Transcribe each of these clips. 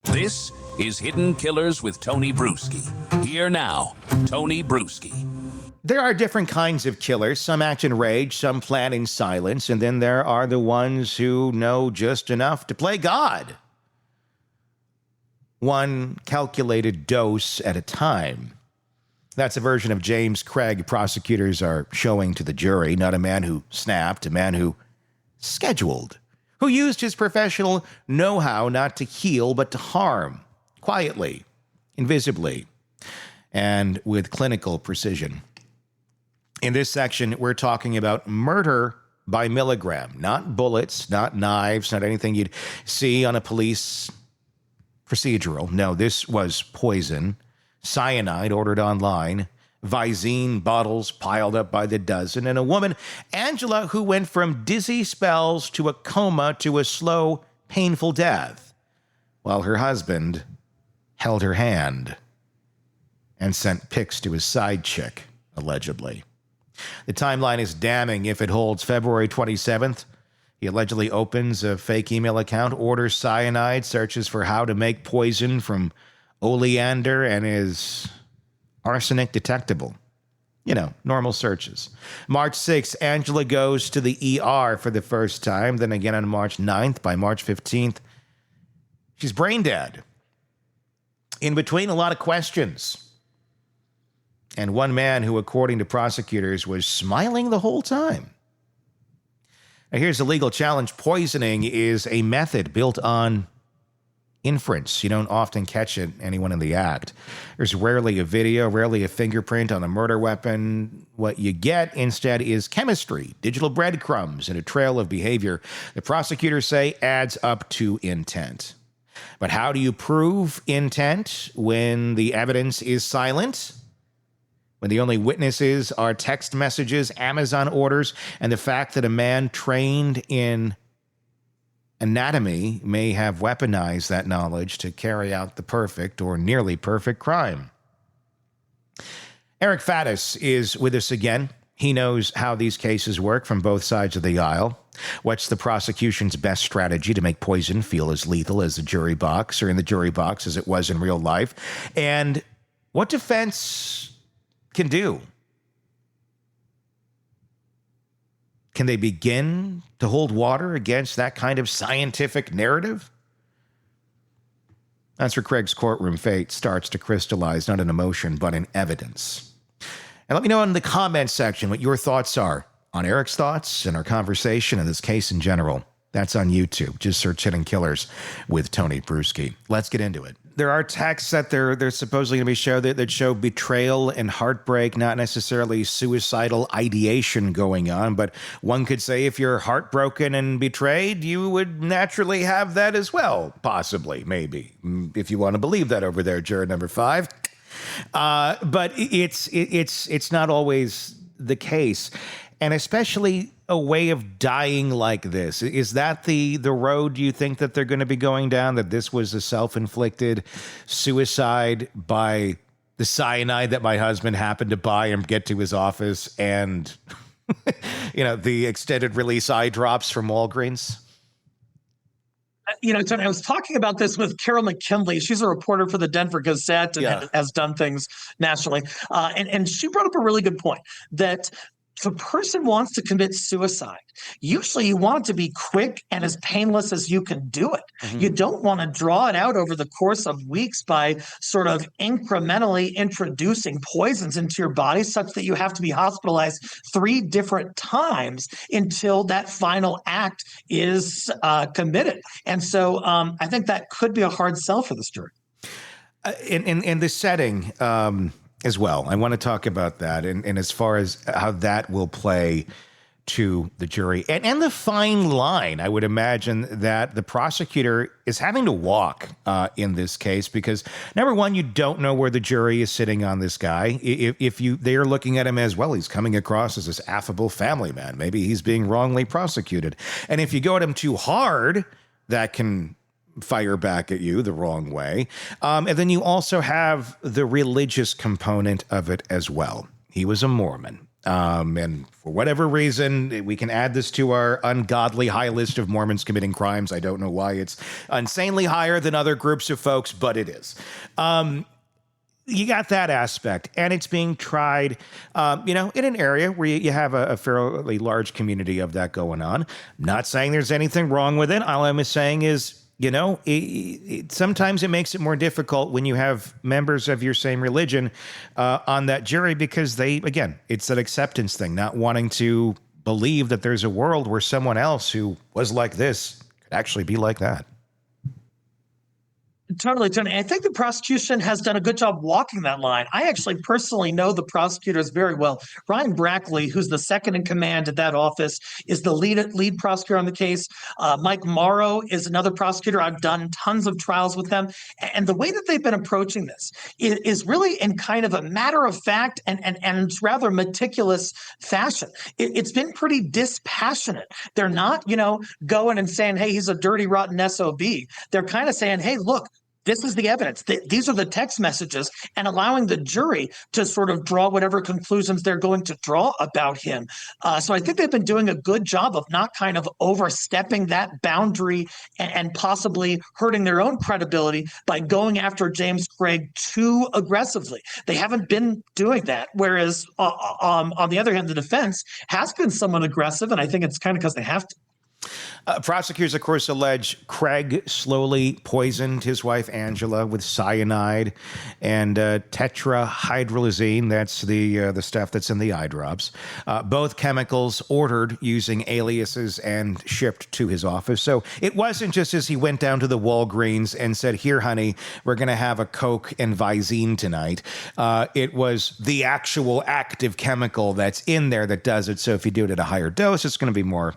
This is Hidden Killers with Tony Bruschi. Here now, Tony Bruschi. There are different kinds of killers. Some act in rage, some plan in silence, and then there are the ones who know just enough to play God. One calculated dose at a time. That's a version of James Craig prosecutors are showing to the jury, not a man who snapped, a man who scheduled, who used his professional know-how not to heal but to harm, quietly, invisibly, and with clinical precision. In this section, we're talking about murder by milligram, not bullets, not knives, not anything you'd see on a police procedural. No, this was poison. Cyanide ordered online, Visine bottles piled up by the dozen, and a woman, Angela, who went from dizzy spells to a coma to a slow, painful death, while her husband held her hand and sent pics to his side chick, allegedly. The timeline is damning if it holds. February 27th, he allegedly opens a fake email account, orders cyanide, searches for how to make poison from oleander, and is arsenic detectable. You know, normal searches. March 6th, Angela goes to the ER for the first time, then again on March 9th. By March 15th, she's brain dead. In between, a lot of questions. And one man who, according to prosecutors, was smiling the whole time. Now, here's the legal challenge. Poisoning is a method built on inference. You don't often catch anyone in the act. There's rarely a video, rarely a fingerprint on a murder weapon. What you get instead is chemistry, digital breadcrumbs, and a trail of behavior the prosecutors say adds up to intent. But how do you prove intent when the evidence is silent? When the only witnesses are text messages, Amazon orders, and the fact that a man trained in anatomy may have weaponized that knowledge to carry out the perfect or nearly perfect crime. Eric Faddis is with us again. He knows how these cases work from both sides of the aisle. What's the prosecution's best strategy to make poison feel as lethal as the jury box, or in the jury box as it was in real life? And what defense can do? Can they begin to hold water against that kind of scientific narrative? That's where Craig's courtroom fate starts to crystallize, not in emotion, but in evidence. And let me know in the comments section what your thoughts are on Eric's thoughts and our conversation in this case in general. That's on YouTube. Just search Hidden Killers with Tony Bruschi. Let's get into it. There are texts that they're supposedly going to be show that show betrayal and heartbreak, not necessarily suicidal ideation going on, but one could say if you're heartbroken and betrayed, you would naturally have that as well, possibly, maybe, if you want to believe that over there, juror number 5. But it's not always the case, and especially a way of dying like this. Is that the road you think that they're going to be going down, that this was a self-inflicted suicide by the cyanide that my husband happened to buy and get to his office and, the extended release eye drops from Walgreens? Tony, I was talking about this with Carol McKinley. She's a reporter for the Denver Gazette and has done things nationally. And she brought up a really good point that if a person wants to commit suicide, usually you want it to be quick and as painless as you can do it. Mm-hmm. You don't want to draw it out over the course of weeks by sort of incrementally introducing poisons into your body such that you have to be hospitalized 3 different times until that final act is committed. And so I think that could be a hard sell for this jury. In this setting, as well, I want to talk about that and as far as how that will play to the jury and the fine line, I would imagine, that the prosecutor is having to walk in this case, because number one, you don't know where the jury is sitting on this guy. If they are looking at him as, well, he's coming across as this affable family man. Maybe he's being wrongly prosecuted. And if you go at him too hard, that can fire back at you the wrong way. And then you also have the religious component of it as well. He was a Mormon. And for whatever reason, we can add this to our ungodly high list of Mormons committing crimes. I don't know why it's insanely higher than other groups of folks, but it is. You got that aspect, and it's being tried, in an area where you have a fairly large community of that going on. I'm not saying there's anything wrong with it. All I'm saying is, sometimes it makes it more difficult when you have members of your same religion on that jury because it's an acceptance thing, not wanting to believe that there's a world where someone else who was like this could actually be like that. Totally, Tony. I think the prosecution has done a good job walking that line. I actually personally know the prosecutors very well. Ryan Brackley, who's the second in command at that office, is the lead prosecutor on the case. Mike Morrow is another prosecutor. I've done tons of trials with them. And the way that they've been approaching this is really in kind of a matter of fact and rather meticulous fashion. It's been pretty dispassionate. They're not, going and saying, hey, he's a dirty, rotten SOB. They're kind of saying, hey, look, this is the evidence. These are the text messages, and allowing the jury to sort of draw whatever conclusions they're going to draw about him. So I think they've been doing a good job of not kind of overstepping that boundary and possibly hurting their own credibility by going after James Craig too aggressively. They haven't been doing that, whereas on the other hand, the defense has been somewhat aggressive, and I think it's kind of because they have to. Prosecutors, of course, allege Craig slowly poisoned his wife, Angela, with cyanide and tetrahydrozoline. That's the stuff that's in the eye drops. Both chemicals ordered using aliases and shipped to his office. So it wasn't just as he went down to the Walgreens and said, here, honey, we're going to have a Coke and Visine tonight. It was the actual active chemical that's in there that does it. So if you do it at a higher dose, it's going to be more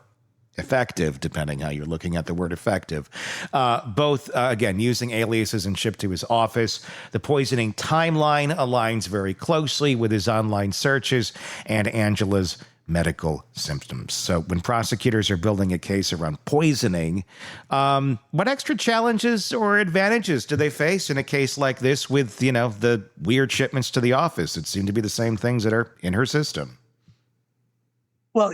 effective, depending how you're looking at the word effective. Both, again, using aliases and shipped to his office. The poisoning timeline aligns very closely with his online searches and Angela's medical symptoms. So when prosecutors are building a case around poisoning, what extra challenges or advantages do they face in a case like this with, the weird shipments to the office? It seemed to be the same things that are in her system. Well,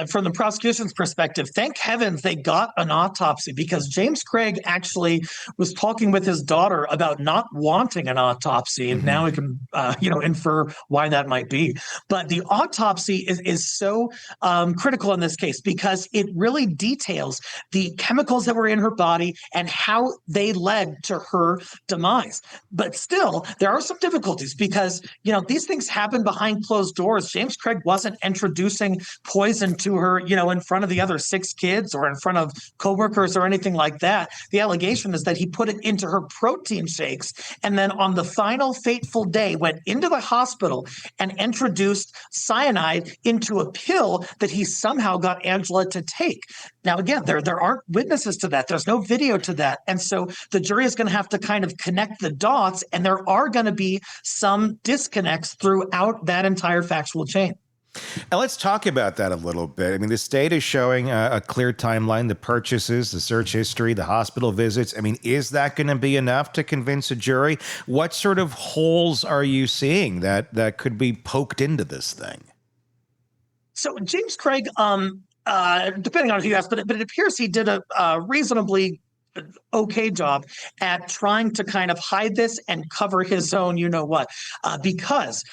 from the prosecution's perspective, thank heavens they got an autopsy, because James Craig actually was talking with his daughter about not wanting an autopsy. And now we can, infer why that might be. But the autopsy is so critical in this case because it really details the chemicals that were in her body and how they led to her demise. But still, there are some difficulties because, these things happen behind closed doors. James Craig wasn't introducing poison to her, in front of the other 6 kids or in front of coworkers or anything like that. The allegation is that he put it into her protein shakes and then on the final fateful day went into the hospital and introduced cyanide into a pill that he somehow got Angela to take. Now, again, there aren't witnesses to that. There's no video to that. And so the jury is going to have to kind of connect the dots, and there are going to be some disconnects throughout that entire factual chain. Now, let's talk about that a little bit. I mean, the state is showing a clear timeline, the purchases, the search history, the hospital visits. I mean, is that going to be enough to convince a jury? What sort of holes are you seeing that could be poked into this thing? So James Craig, depending on who you ask, but it appears he did a reasonably okay job at trying to kind of hide this and cover his own because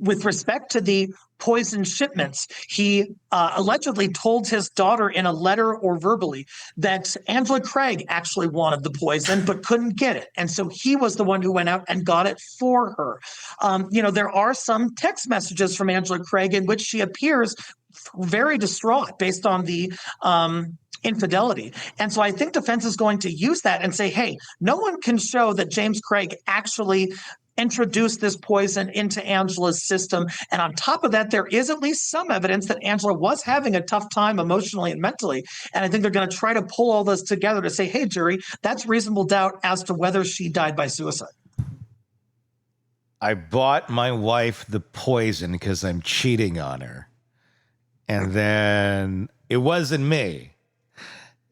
with respect to the poison shipments, he allegedly told his daughter in a letter or verbally that Angela Craig actually wanted the poison but couldn't get it. And so he was the one who went out and got it for her. There are some text messages from Angela Craig in which she appears very distraught based on the infidelity. And so I think defense is going to use that and say, hey, no one can show that James Craig actually introduced this poison into Angela's system. And on top of that, there is at least some evidence that Angela was having a tough time emotionally and mentally. And I think they're going to try to pull all this together to say, hey, jury, that's reasonable doubt as to whether she died by suicide. I bought my wife the poison because I'm cheating on her. And then it wasn't me.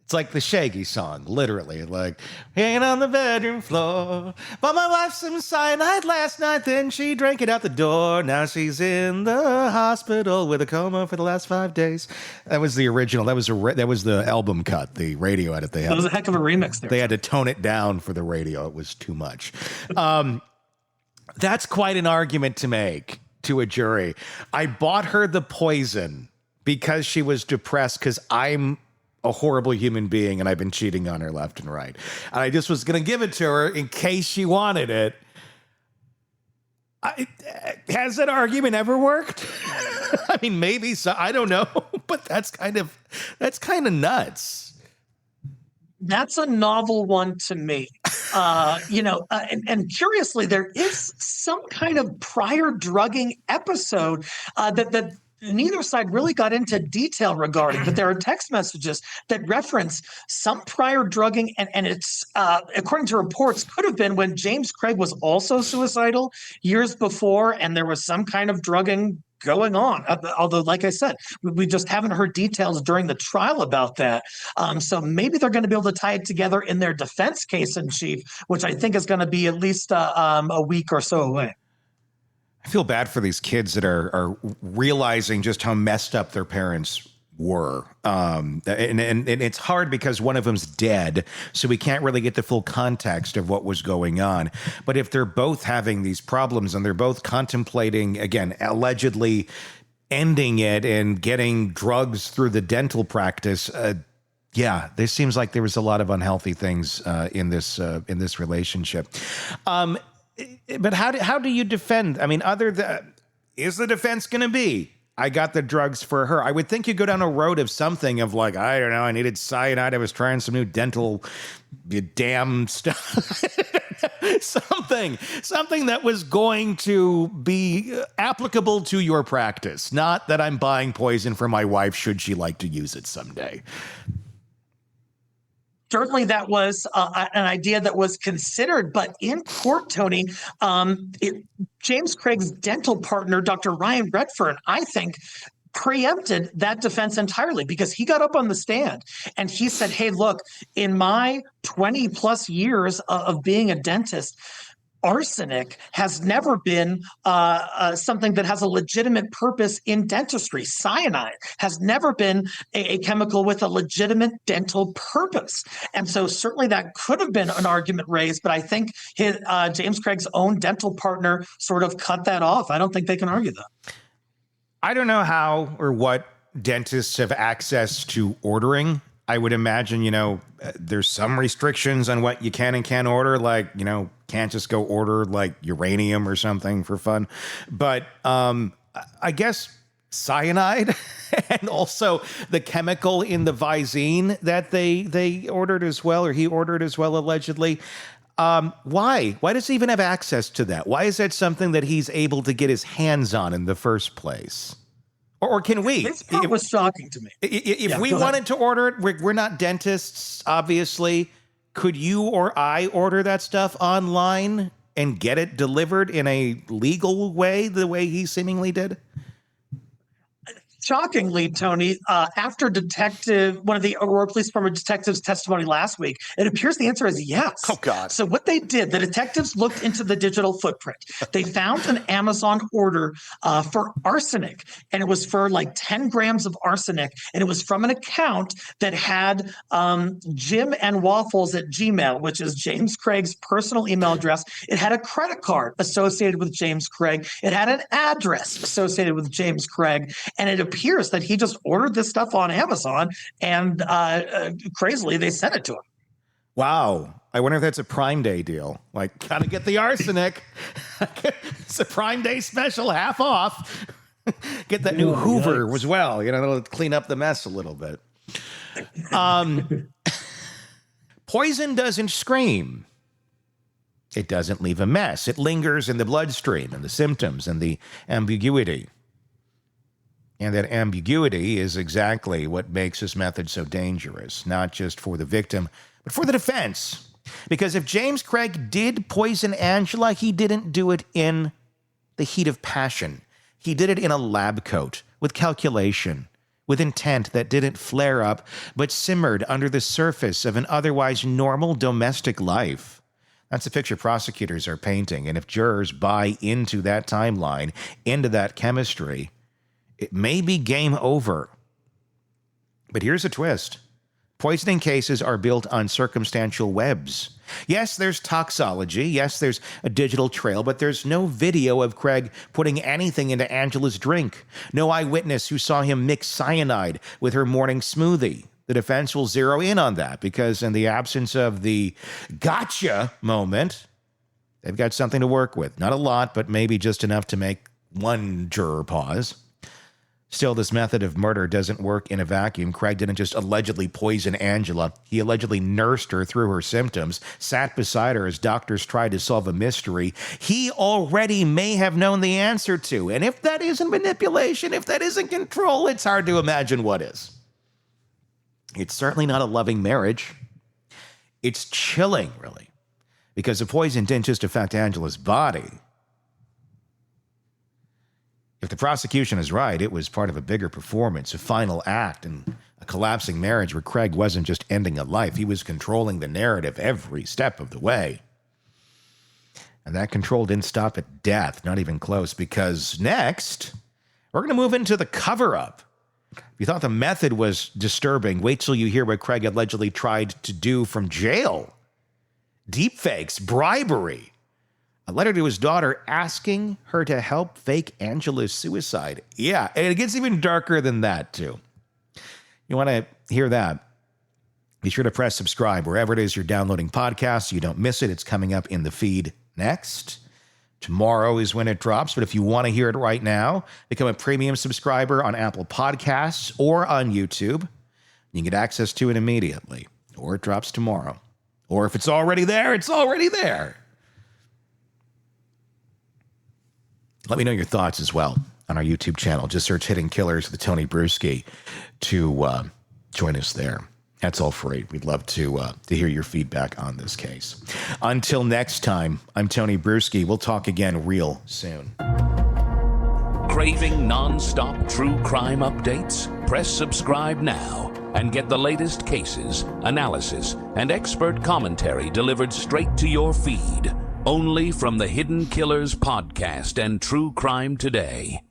It's like the Shaggy song, literally. Like, hanging on the bedroom floor. Bought my wife some cyanide last night, then she drank it out the door. Now she's in the hospital with a coma for the last 5 days. That was the original. That was the album cut, the radio edit they had. That was a heck of a remix there. They had to tone it down for the radio. It was too much. That's quite an argument to make to a jury. I bought her the poison because she was depressed because I'm a horrible human being and I've been cheating on her left and right. And I just was going to give it to her in case she wanted it. Has that argument ever worked? I mean, maybe so. I don't know, but that's kind of nuts. That's a novel one to me. And curiously, there is some kind of prior drugging episode that neither side really got into detail regarding, but there are text messages that reference some prior drugging, and it's, according to reports, could have been when James Craig was also suicidal years before, and there was some kind of drugging going on. Although, like I said, we just haven't heard details during the trial about that. So maybe they're going to be able to tie it together in their defense case in chief, which I think is going to be at least a week or so away. I feel bad for these kids that are realizing just how messed up their parents were. And it's hard because one of them's dead, so we can't really get the full context of what was going on. But if they're both having these problems and they're both contemplating, again, allegedly ending it and getting drugs through the dental practice, yeah, there seems like there was a lot of unhealthy things in this relationship. But how do you defend? I mean, is the defense going to be, I got the drugs for her? I would think you go down a road of something of like, I don't know, I needed cyanide. I was trying some new dental damn stuff. something that was going to be applicable to your practice. Not that I'm buying poison for my wife should she like to use it someday. Certainly that was an idea that was considered, but in court, Tony, James Craig's dental partner, Dr. Ryan Redfern, I think, preempted that defense entirely because he got up on the stand and he said, hey, look, in my 20 plus years of being a dentist, arsenic has never been something that has a legitimate purpose in dentistry. Cyanide has never been a chemical with a legitimate dental purpose. And so certainly that could have been an argument raised, but I think James Craig's own dental partner sort of cut that off. I don't think they can argue that. I don't know how or what dentists have access to ordering. I would imagine, there's some restrictions on what you can and can't order, like, can't just go order like uranium or something for fun. But I guess cyanide and also the chemical in the Visine that they ordered as well, or he ordered as well, allegedly. Why? Why does he even have access to that? Why is that something that he's able to get his hands on in the first place? Or can we? This part was shocking to me. If we wanted to order it, we're not dentists, obviously. Could you or I order that stuff online and get it delivered in a legal way, the way he seemingly did? Shockingly, Tony, after one of the Aurora Police Department detectives' testimony last week, it appears the answer is yes. Oh, God. So what they did, the detectives looked into the digital footprint. They found an Amazon order for arsenic, and it was for like 10 grams of arsenic, and it was from an account that had Jim and Waffles at Gmail, which is James Craig's personal email address. It had a credit card associated with James Craig. It had an address associated with James Craig, and it appears that he just ordered this stuff on Amazon and crazily they sent it to him. Wow. I wonder if that's a Prime Day deal. Like, gotta get the arsenic. It's a Prime Day special, half off. Get that new Hoover as well. It'll clean up the mess a little bit. Poison doesn't scream. It doesn't leave a mess. It lingers in the bloodstream and the symptoms and the ambiguity. And that ambiguity is exactly what makes this method so dangerous, not just for the victim, but for the defense. Because if James Craig did poison Angela, he didn't do it in the heat of passion. He did it in a lab coat, with calculation, with intent that didn't flare up, but simmered under the surface of an otherwise normal domestic life. That's a picture prosecutors are painting, and if jurors buy into that timeline, into that chemistry, it may be game over. But here's a twist. Poisoning cases are built on circumstantial webs. Yes, there's toxicology. Yes, there's a digital trail, but there's no video of Craig putting anything into Angela's drink. No eyewitness who saw him mix cyanide with her morning smoothie. The defense will zero in on that because in the absence of the gotcha moment, they've got something to work with. Not a lot, but maybe just enough to make one juror pause. Still, this method of murder doesn't work in a vacuum. Craig didn't just allegedly poison Angela. He allegedly nursed her through her symptoms, sat beside her as doctors tried to solve a mystery he already may have known the answer to. And if that isn't manipulation, if that isn't control, it's hard to imagine what is. It's certainly not a loving marriage. It's chilling, really, because the poison didn't just affect Angela's body. If the prosecution is right, it was part of a bigger performance, a final act in a collapsing marriage where Craig wasn't just ending a life. He was controlling the narrative every step of the way. And that control didn't stop at death, not even close, because next, we're going to move into the cover-up. If you thought the method was disturbing, wait till you hear what Craig allegedly tried to do from jail. Deepfakes, bribery. A letter to his daughter asking her to help fake Angela's suicide. Yeah, and it gets even darker than that, too. You want to hear that? Be sure to press subscribe wherever it is you're downloading podcasts so you don't miss it. It's coming up in the feed next. Tomorrow is when it drops, but if you want to hear it right now, become a premium subscriber on Apple Podcasts or on YouTube. You can get access to it immediately, or it drops tomorrow. Or if it's already there, it's already there. Let me know your thoughts as well on our YouTube channel. Just search Hidden Killers with Tony Bruschi to join us there. That's all free. We'd love to hear your feedback on this case. Until next time, I'm Tony Bruschi. We'll talk again real soon. Craving non-stop true crime updates? Press subscribe now and get the latest cases, analysis, and expert commentary delivered straight to your feed. Only from the Hidden Killers podcast and True Crime Today.